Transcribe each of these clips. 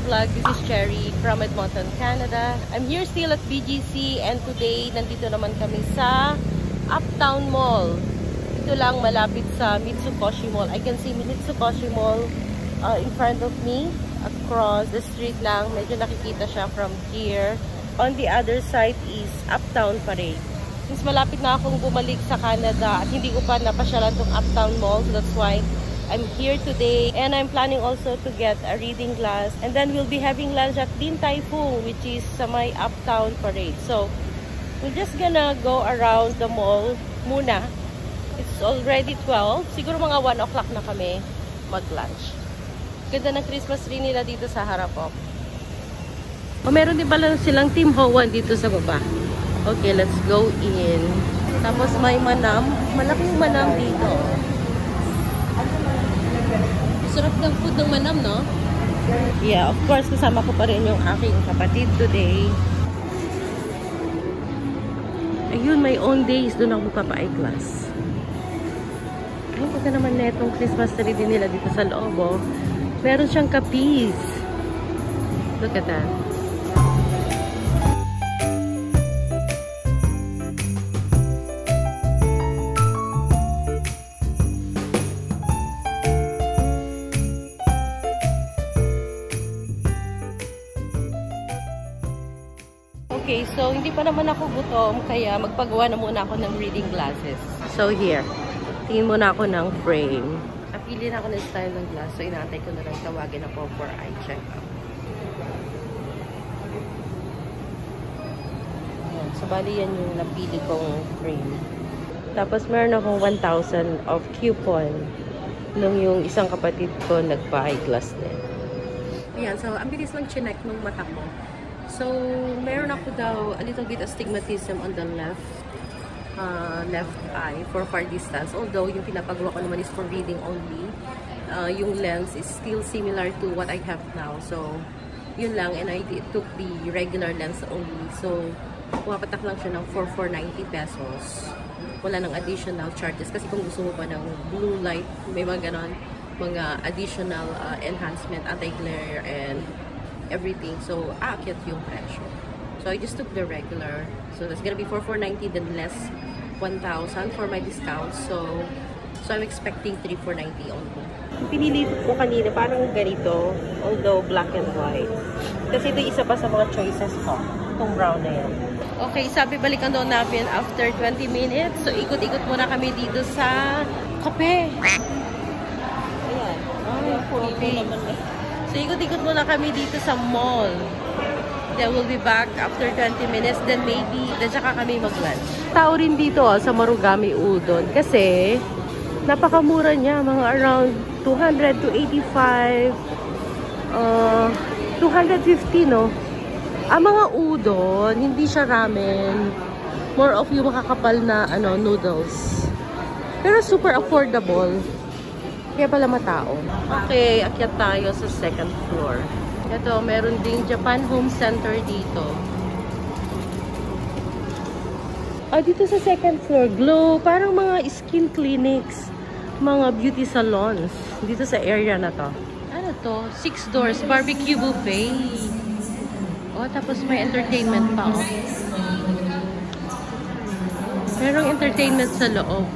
vlog. This is Cherry from Edmonton, Canada. I'm here still at BGC and today nandito naman kami sa Uptown Mall. Ito lang malapit sa Mitsukoshi Mall. I can see Mitsukoshi Mall in front of me. Across the street lang. Medyo nakikita siya from here. On the other side is Uptown Parade. Since malapit na akong bumalik sa Canada at hindi ko pa napasyalan tong Uptown Mall, so that's why I'm here today. And I'm planning also to get a reading class. And then we'll be having lunch at Din Tai Fung, which is sa my Uptown Parade. So, we're just gonna go around the mall muna. It's already 12. Siguro mga 1 o'clock na kami mag-lunch. Ganda ng Christmas tree nila dito sa harap. O, meron din pala silang Tim Ho-Wan dito sa baba. Okay, let's go in. Tapos may manam. Malaking manam dito. Sarap ng food ng manam, no? Yeah, of course, kasama ko pa rin yung aking kapatid today. Ayun, my own days. Doon ako magpapa-eyeglass. Ayun, pagka naman na itong Christmas tree din nila dito sa loob, oh. Meron siyang kapis. Look at that. Okay, so hindi pa naman ako gutom, kaya magpagawa na muna ako ng reading glasses. So here, tingin muna ako ng frame. Napili na ako ng style ng glass, so inaantay ko na lang tawagin ako for eye check-up. Ayan, so bali yan yung napili kong frame. Tapos meron akong 1,000 of coupon nung yung isang kapatid ko nagpa-eyeglass din. Ayan, so ang bilis lang chinek nung mata ko. So, meron ako daw a little bit of astigmatism on the left eye for far distance. Although, yung pinapagawa ko naman is for reading only. Yung lens is still similar to what I have now. So, yun lang. And I took the regular lens only. So, pumapatak lang siya ng 4,490 pesos. Wala ng additional charges. Kasi kung gusto mo pa ng blue light, may mga ganon, mga additional enhancement, anti-glare, and everything. So, aakyat yung presyo. So, I just took the regular. So, that's gonna be 4,490, then less 1,000 for my discount. So I'm expecting 3,490 only. Pinili ko kanina, parang ganito, although black and white. Kasi ito isa pa sa mga choices ko. Itong brown na yan. Okay, sabi balikan daw namin after 20 minutes. So, ikot-ikot muna kami dito sa kape. Ayan. Ay, kape. So, ikot-ikot muna kami dito sa mall. Then, we'll be back after 20 minutes. Then, maybe, then saka kami mag-lunch. Tao rin dito sa Marugami Udon. Kasi, napakamura niya. Mga around 200 to 85. 250, no? Ang mga udon, hindi siya ramen. More of yung makakapal na, noodles. Pero super affordable. Kaya pala matao. Okay, akyat tayo sa second floor. Ito, meron ding Japan Home Center dito. Dito sa second floor, Glow. Parang mga skin clinics. Mga beauty salons. Dito sa area na to. Ano to? 6 doors. Barbecue buffet. Tapos may entertainment pa, Merong entertainment sa loob.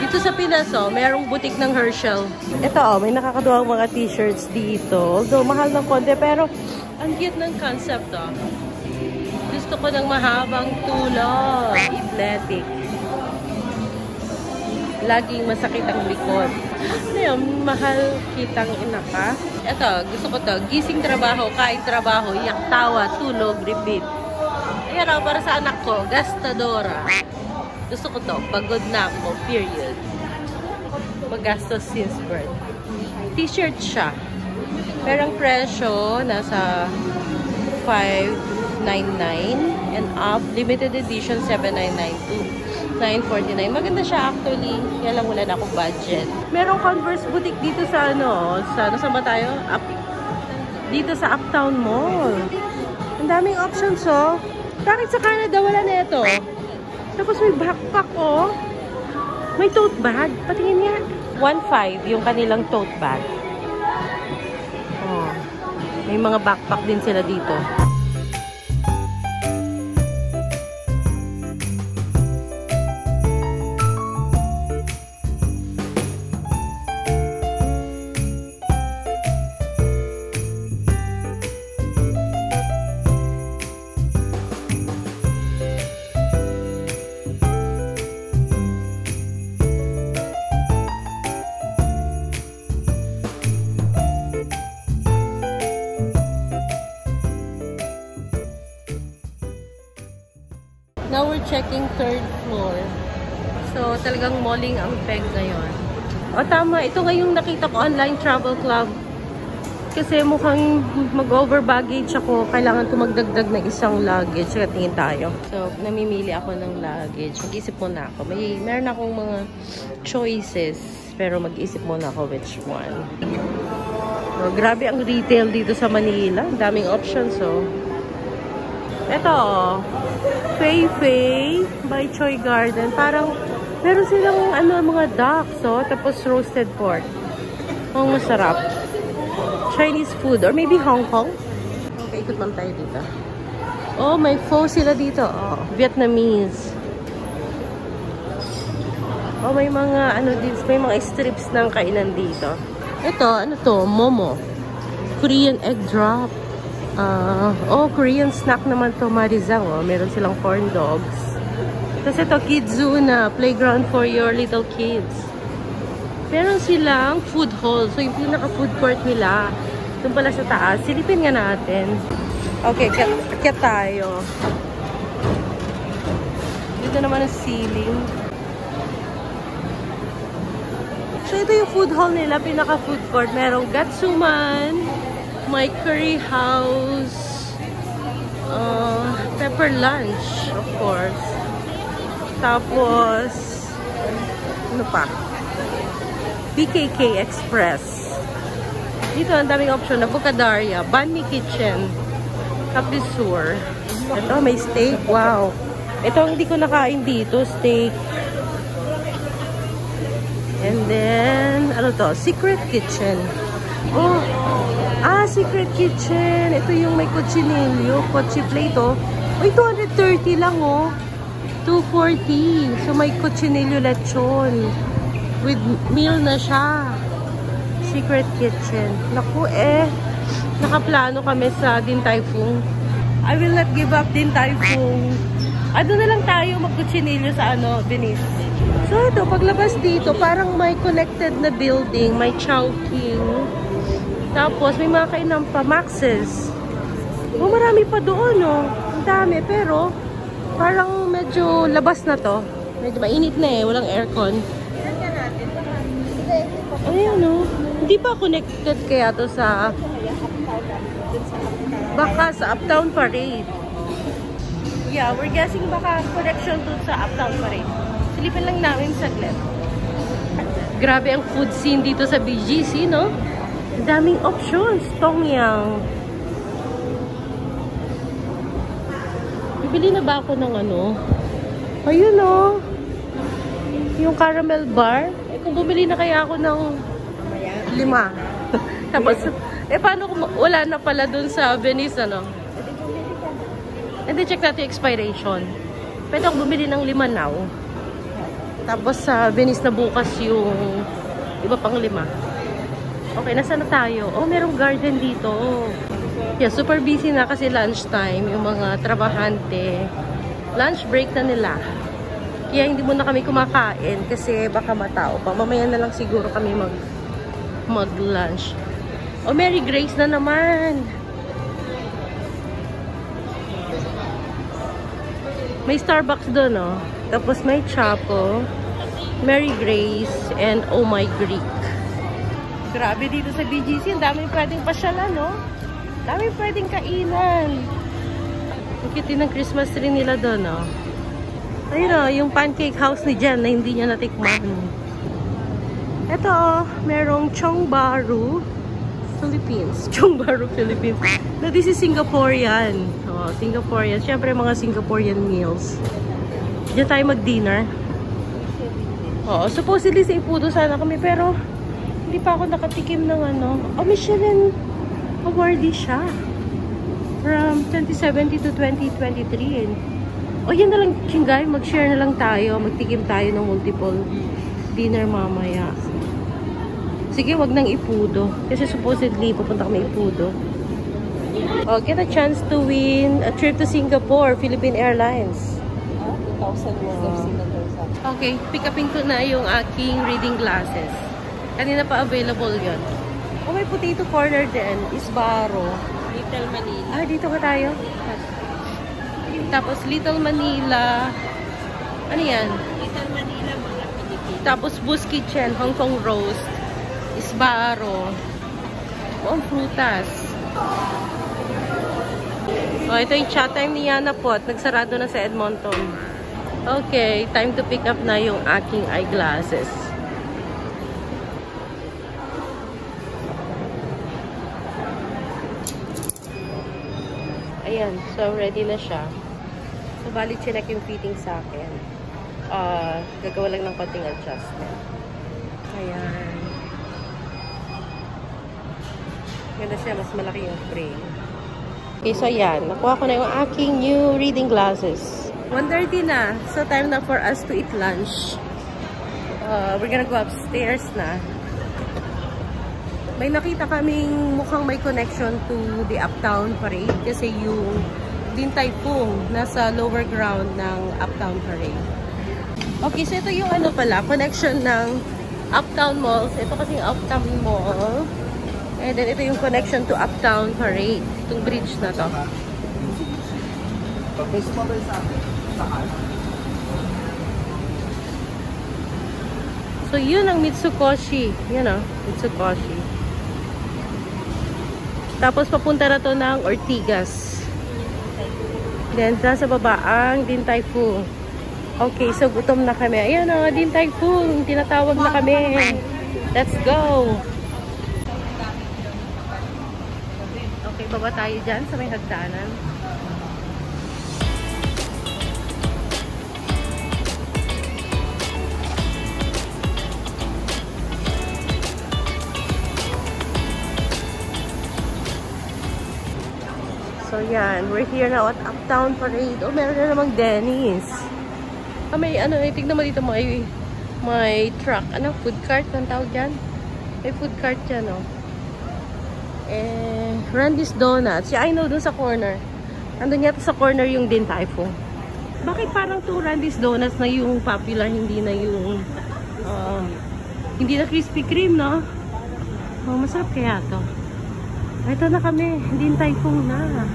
Dito sa Pinas, merong butik ng Herschel. Ito, may nakakaduwang mga t-shirts dito. Although, mahal ng konti, pero ang cute ng concept, Gusto ko ng mahabang tulog. Athletic. Laging masakit ang likod. Mahal kitang ina ka. Ito, gusto ko to. Gising trabaho, kain trabaho, iyak tawa, tulog, repeat. Ayan para sa anak ko, gastadora. Gusto ko to. Pagod na ako. Period. Magastos since birth. T-shirt siya. Pero ang presyo, nasa 599 and up. Limited edition, 799 to 949. Maganda siya actually. Kaya lang wala na akong budget. Merong Converse boutique dito sa saan ba tayo? Dito sa Uptown Mall. Ang daming options, Bakit sa Canada wala na ito? Tapos may backpack, May tote bag. Patingin niya. 1.5 yung kanilang tote bag. May mga backpack din sila dito. Now we're checking 3rd floor. So, talagang malling ang peg ngayon. O tama, ito nga yung nakita ko online travel club. Kasi mukhang mag-over baggage ako. Kailangan ko magdagdag ng isang luggage. Kaya tingin tayo. So, namimili ako ng luggage. Mag-isip muna ako. Meron akong mga choices. Pero mag-isip muna ako which one. So, grabe ang retail dito sa Manila. Ang daming options, so. Ito, Fei Fei by Choi Garden. Parang, meron silang mga ducks, oh, tapos roasted pork. Ang masarap. Chinese food, or maybe Hong Kong. Okay, ikot man tayo dito. Oh, may pho sila dito. Oh, Vietnamese. Oh, may mga, may mga strips ng kainan dito. Ito, Momo. Korean egg drop. Korean snack naman to, Marizang. Oh, meron silang corn dogs. Tapos ito, Kidzuna, playground for your little kids. Meron silang food hall. So, yung pinaka-food court nila, doon pala sa taas. Silipin nga natin. Okay, akyat tayo. Dito naman ang ceiling. So, ito yung food hall nila, pinaka-food court. Merong Gatsuman, may curry house, pepper lunch, of course. Tapos, ano pa? BKK Express. Dito, ang daming option. Avocadaria, Banh Mi Kitchen, Capisur. Ito, may steak. Wow. Ito, hindi ko nakain dito. Steak. And then, ano to? Secret Kitchen. Oh, Secret Kitchen. Ito yung may cochinillo. Cochi plate, oh. Uy, 230 lang, oh. 240. So, may cochinillo lechon. With meal na siya. Secret Kitchen. Naku, nakaplano kami sa Din Tai Fung. I will not give up Din Tai Fung. Ano na lang tayo mag-cochinillo sa Venice. So, ito, paglabas dito, parang may connected na building. May Chowking. Tapos, may mga kainan pa, Max's. Oh, marami pa doon, oh. Ang dami, pero parang medyo labas na to. Medyo mainit na walang aircon. Ayan, oh. Hindi pa connected kaya to sa baka sa Uptown Parade. Yeah, we're guessing baka connection to sa Uptown Parade. Silipin lang namin saglit. Grabe ang food scene dito sa BGC, no? Daming options. Tongyang. Bibili na ba ako ng ayun, oh. Yung caramel bar. Kung bumili na kaya ako ng 5. Tapos, paano kung wala na pala dun sa Venice, And then, check natin yung expiration. Pwede ako bumili ng 5 now. Tapos, sa Venice na bukas yung iba pang 5. Okay, nasa na tayo? Oh, merong garden dito. Yeah, super busy na kasi lunchtime. Yung mga trabahante. Lunch break na nila. Kaya hindi muna kami kumakain kasi baka matao pa. Mamaya na lang siguro kami mag-lunch. Oh, Mary Grace na naman. May Starbucks doon, oh. Tapos may Chapo, Mary Grace, and Oh My Greek. Grabe dito sa BGC. Ang daming pwedeng pasyalan, no? Daming pwedeng kainan. Ang cute ng Christmas tree nila doon, no? Ayun, oh, yung pancake house ni Jen na hindi niya natikman. Ito, oh, merong Chong Baru Philippines. Chong Baru Philippines. Na this is Singaporean. Oh, Singaporean. Siyempre, mga Singaporean meals. Diyan tayo mag-dinner. Oo, supposedly sa Ipudo sana kami, pero hindi pa ako nakatikim ng Oh, Michelin Awardee siya. From 2017 to 2023. O yan na lang, Chingay. Mag-share na lang tayo. Magtikim tayo ng multiple dinner mamaya. Sige, wag nang Ipudo. Kasi supposedly, pupunta kami Ipudo. Oh, get a chance to win a trip to Singapore, Philippine Airlines. 2,000 worth of okay, pick upin ko na yung aking reading glasses. Kanina pa available yon. Oh, may potato corner din. Isbaro. Little Manila. Ah, dito ka tayo? Tapos Little Manila. Ano yan? Little Manila, mga Pilipino. Tapos Boo's Kitchen, Hong Kong Roast. Isbaro. Oh, prutas. Oh, ito yung chat time ni Yana Pot. Nagsarado na sa Edmonton. Okay, time to pick up na yung aking eyeglasses. Ayan, so ready na siya. So, bali chinek yung fitting sa akin. Gagawa lang ng konting adjustment. Ayan. Ganda siya, mas malaki yung frame. Okay, so ayan. Nakuha ko na yung aking new reading glasses. 1:30 na. So, time na for us to eat lunch. We're gonna go upstairs na. May nakita kaming mukhang may connection to the Uptown Parade kasi yung Din Tai Fung nasa lower ground ng Uptown Parade. Okay, so ito yung ano pala, connection ng Uptown Malls. Ito kasi yung Uptown Mall. And then ito yung connection to Uptown Parade. Itong bridge na to. So yun ang Mitsukoshi. Yun o, Mitsukoshi. Tapos papunta na to ng Ortigas. Then sa baba ang Din Tai Fung. Okay, so gutom na kami. Ayan o, Din Tai Fung. Tinatawag na kami. Let's go! Okay, baba tayo dyan sa may hagdanan. So, yan. We're here now at Uptown Parade. Oh, meron na namang Denny's. Ah, may ano, tignan mo dito, may truck. Ano, food cart? Anong tawag dyan? May food cart dyan, oh. Eh, Randy's Donuts. Yeah, I know, dun sa corner. Nandun yata sa corner yung Din Tai Fung. Bakit parang to Randy's Donuts na yung popular, hindi na yung, hindi na Krispy Kreme, no? Oh, masarap kaya to. Ito na kami. Din Tai Fung na.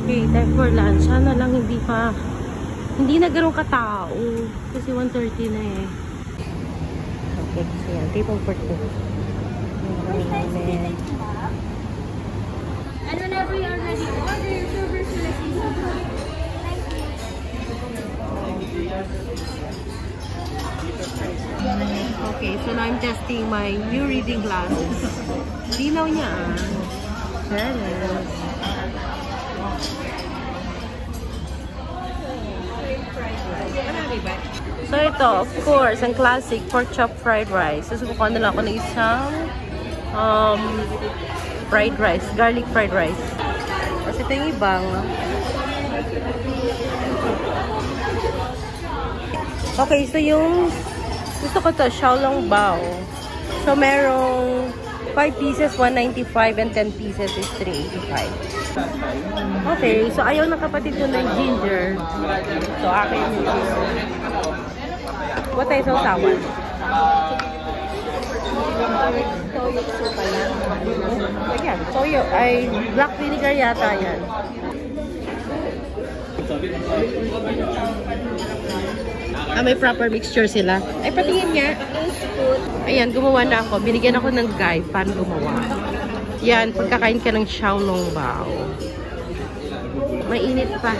Okay, time for lunch. Sana lang hindi na ganun katao. Kasi 1:30 na eh. Okay, so yan. Table for two. And whenever you're ready, order your server services. Okay, so now I'm testing my new reading glasses. Linaw niya ah. Yes. So ito, of course, ang classic pork chop fried rice. Susubukan na lang ako ng isang fried rice, garlic fried rice. Kasi ito yung ibang. Okay, so yung gusto ko to, Xiaolong Bao. So merong 5 pieces, 195 and 10 pieces is 385. Okay, so ayaw ng kapatid ko ng ginger. So akin yung what tayo sa usawan? Toyo soup pala. Ayan, toyo. Ay, black vinegar yata yan. Ah, may proper mixture sila. Ay, patingin nga. Ayan, gumawa na ako. Binigyan ako ng guide paano gumawa. Yan, pagkakain ka ng Xiaolong Bao. Mainit pa.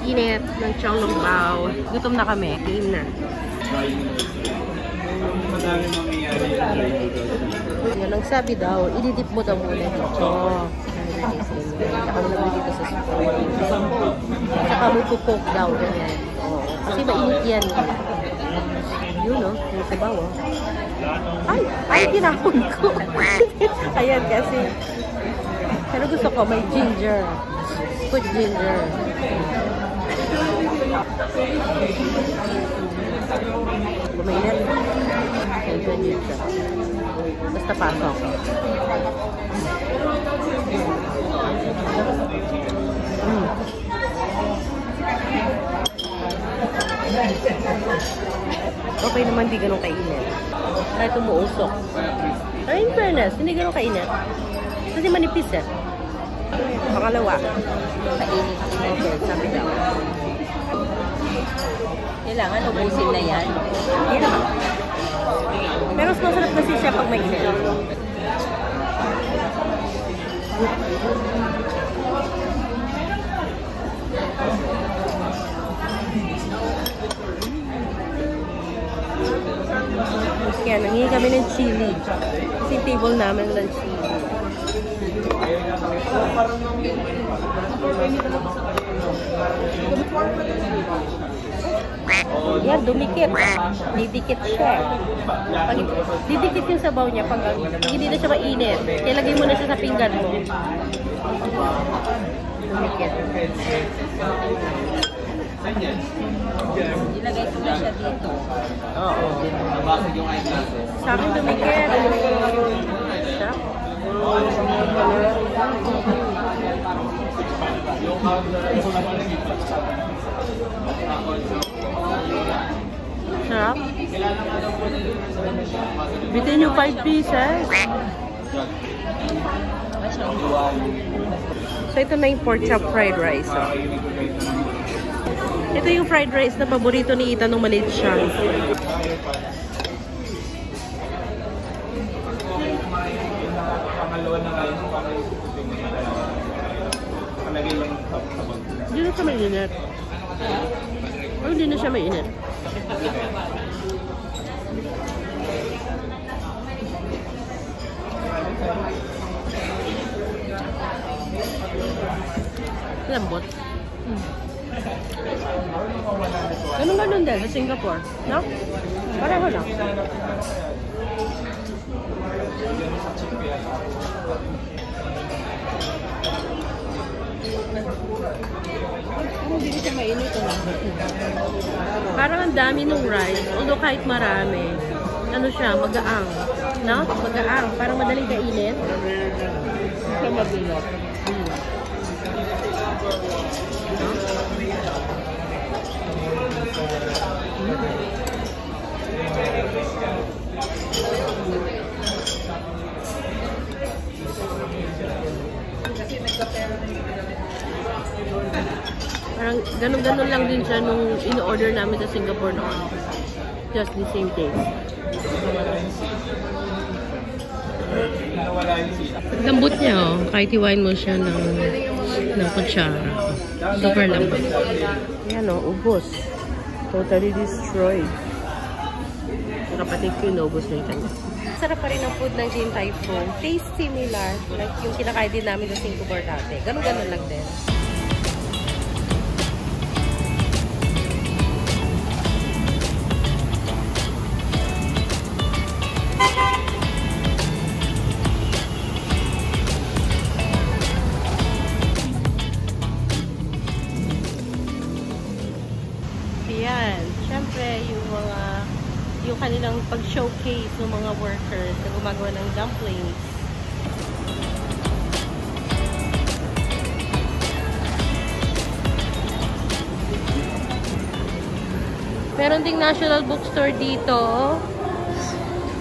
Init ng Xiaolong Bao. Gutom na kami. Game na. Yan ang sabi daw, ididip mo daw muna dito. Ako naman dito sa spoon. Saka mo cook daw. Ganyan. Kasi mainit yan. Yun, no? Yung sabaw, oh. Ay, kinapon ko. Ayan, kasi. Pero gusto ko, may ginger. Put ginger. Bumainit. Ayan, yun siya. Basta pasok. Okay naman, di ganun kainit. Kahit umuusok. Pero in fairness, hindi ganun kainit. Kasi manipis eh. Pangalawa. Kainit. Okay, sabi daw. Kailangan ubusin na yan. Hindi naman. Pero mas masarap kasi siya pag may init. Kaya nangingi kami ng chili. Kasi table namin ng chili. Yan, dumikit. Didikit siya. Pag didikit yung sabaw niya pag hindi na siya mainit. Ilagay mo na siya sa pinggan mo. Dumikit. Ilagay ko na siya dito. Oo. Sa akin dumikit. Sarap. Sarap. Bitin yung 5 pieces. So ito na yung pork chop fried rice. Oh. Ito yung fried rice na paborito ni Ethan nung maliit siya. Hindi na siya mainit. O hindi na siya mainit. Lambot. Ganun din sa Singapore, no? Pareho lang. Hindi siya mainit. Parang ang dami ng rice, although kahit marami, ano siya, magaang. No? Magaang. Parang madaling kainit. Siya mabilot. Parang ganun-ganun lang din siya nung in-order namin sa Singapore noon. Just the same taste. Lambot niya, oh. Kahit iwain mo siya ng kutsara. Super lambot. Yan, oh. Ubos. Totally destroyed. Yung kapatid ko yung ubos na ito. Sarap pa rin ang food ng Din Tai Fung. Taste similar. Like yung kinakain din namin sa Singapore dati. Ganun-ganun lang din. Yung kanilang pag-showcase ng mga workers na gumagawa ng dumplings. Meron ding National Bookstore dito.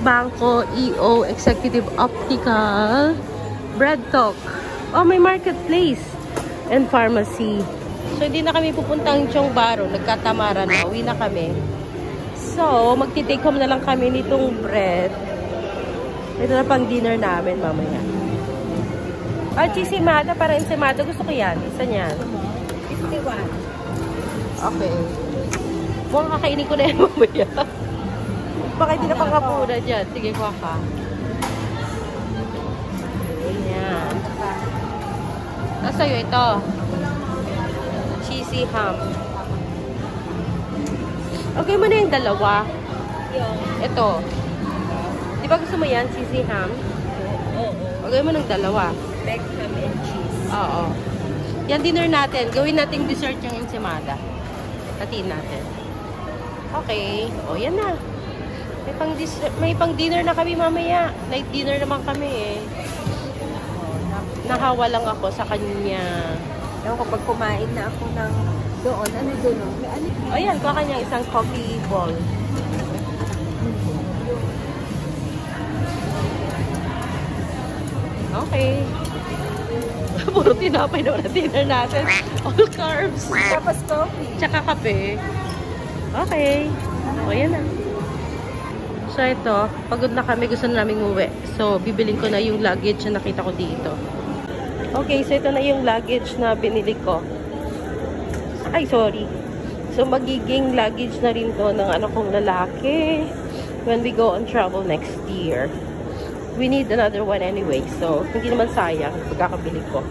Bangko, EO, Executive Optical, Bread Talk. Oh, may marketplace and pharmacy. So, hindi na kami pupuntang Chong Baro. Nagkatamaran na. Uwi na kami. So, magti-take home na lang kami nitong bread. Ito na pang dinner namin mamaya. Ah, chisimada para ensimada. Gusto ko yan. Isa niyan. 51. Okay. Mukhang kakainin ko na yan mamaya. Baka hindi na pangkapuna dyan. Sige, kuha ka. Ayan. Nasa'yo ito. Cheesy ham. Okay mo na yung dalawa. Yung, Ito. Di ba gusto mo yan? Sisig ham? O gawin mo ng dalawa. Beckham and cheese. Oo. Yan dinner natin. Gawin natin dessert yung ensimada. Hatiin natin. Okay. O, yan na. May pang dinner na kami mamaya. Night dinner naman kami eh. Nahawa lang ako sa kanya. Ewan ko, pag kumain na ako ng doon, ano doon? O yan, kuha kanya isang coffee bowl. Okay. Puro tinapay daw na dinner natin. All carbs. Tapos coffee. Tsaka kape. Okay. O yan na. So ito, pagod na kami, gusto na namin umuwi. So, bibiling ko na yung luggage na nakita ko dito. Okay, so ito na yung luggage na binili ko. Ay, sorry. So, magiging luggage na rin to ng anak kong lalaki when we go on travel next year. We need another one anyway. So, hindi naman sayang pagkakabili ko.